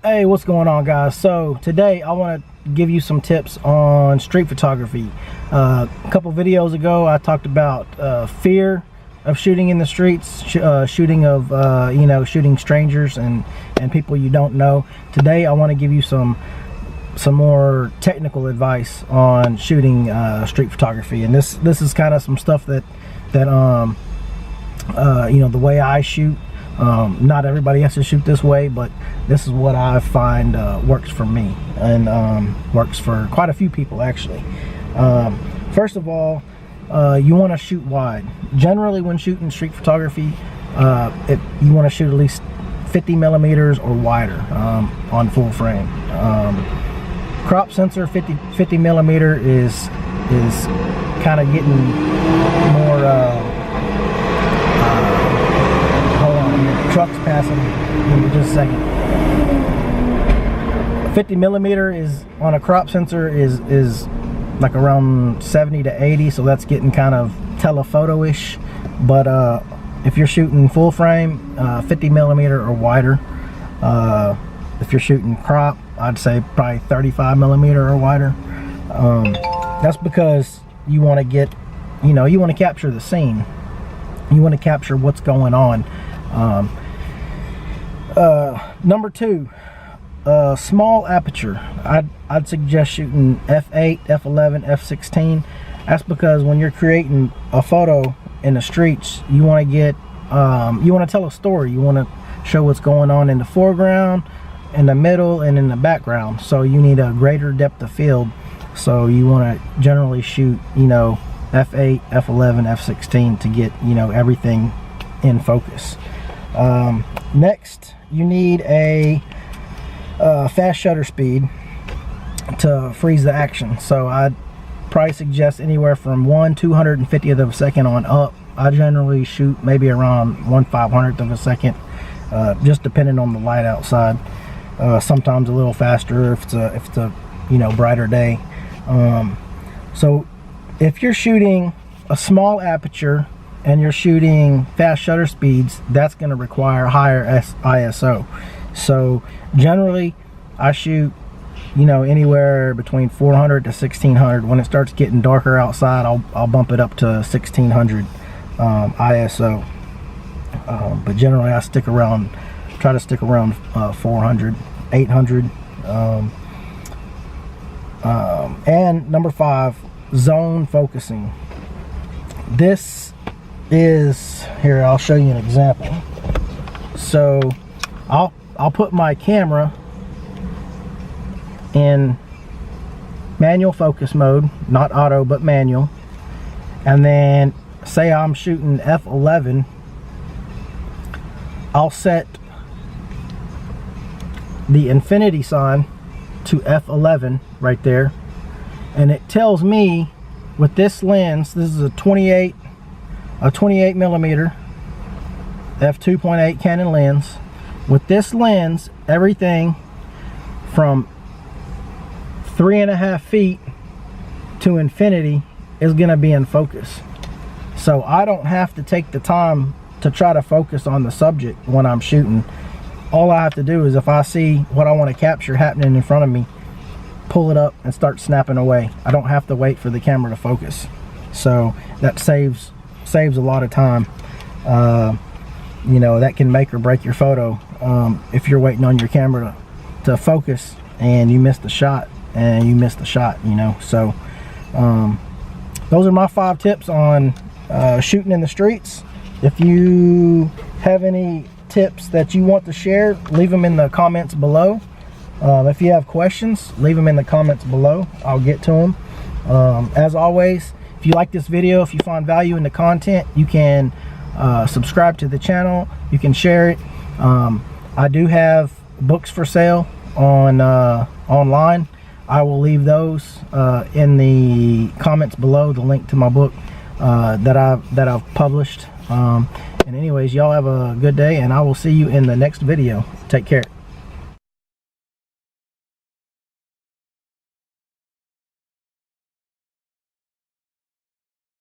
Hey, what's going on, guys? So today I want to give you some tips on street photography. A couple videos ago I talked about fear of shooting in the streets, shooting strangers and people you don't know. Today I want to give you some more technical advice on shooting street photography, and this is kind of some stuff that the way I shoot. Not everybody has to shoot this way, but this is what I find works for me, and works for quite a few people actually. First of all, you want to shoot wide. Generally, when shooting street photography, you want to shoot at least 50 millimeters or wider on full frame. Crop sensor 50 millimeter is kind of getting more. Trucks passing. Give me just a second. 50 millimeter is on a crop sensor is like around 70 to 80, so that's getting kind of telephoto-ish. But if you're shooting full frame, 50 millimeter or wider. If you're shooting crop, I'd say probably 35 millimeter or wider. That's because you want to get, you want to capture the scene. You want to capture what's going on. Number two, small aperture. I'd suggest shooting f8, f11, f16. That's because when you're creating a photo in the streets, you want to get, you want to tell a story. You want to show what's going on in the foreground, in the middle, and in the background. So you need a greater depth of field. So you want to generally shoot, f8, f11, f16 to get, everything in focus. Next, you need a fast shutter speed to freeze the action. So I'd probably suggest anywhere from 1/250th of a second on up. I generally shoot maybe around 1/500th of a second, just depending on the light outside. Sometimes a little faster if it's a brighter day. So if you're shooting a small aperture and you're shooting fast shutter speeds, that's going to require higher ISO. So generally I shoot anywhere between 400 to 1600. When it starts getting darker outside, I'll bump it up to 1600 ISO. But generally I try to stick around 400, 800. And number 5, zone focusing. This is, here, I'll show you an example. So I'll put my camera in manual focus mode, not auto but manual, and then say I'm shooting f11. I'll set the infinity sign to f11 right there, and it tells me with this lens, this is a 28 millimeter f2.8 Canon lens. With this lens, everything from 3.5 feet to infinity is going to be in focus. So I don't have to take the time to try to focus on the subject when I'm shooting. All I have to do is, if I see what I want to capture happening in front of me, pull it up and start snapping away. I don't have to wait for the camera to focus. So that saves a lot of time. That can make or break your photo if you're waiting on your camera to focus and you miss the shot, So those are my 5 tips on shooting in the streets. If you have any tips that you want to share, leave them in the comments below. If you have questions, leave them in the comments below. I'll get to them. As always, if you like this video, if you find value in the content, you can subscribe to the channel. You can share it. I do have books for sale on online. I will leave those in the comments below, the link to my book that I've published. And anyways, y'all have a good day, and I will see you in the next video. Take care.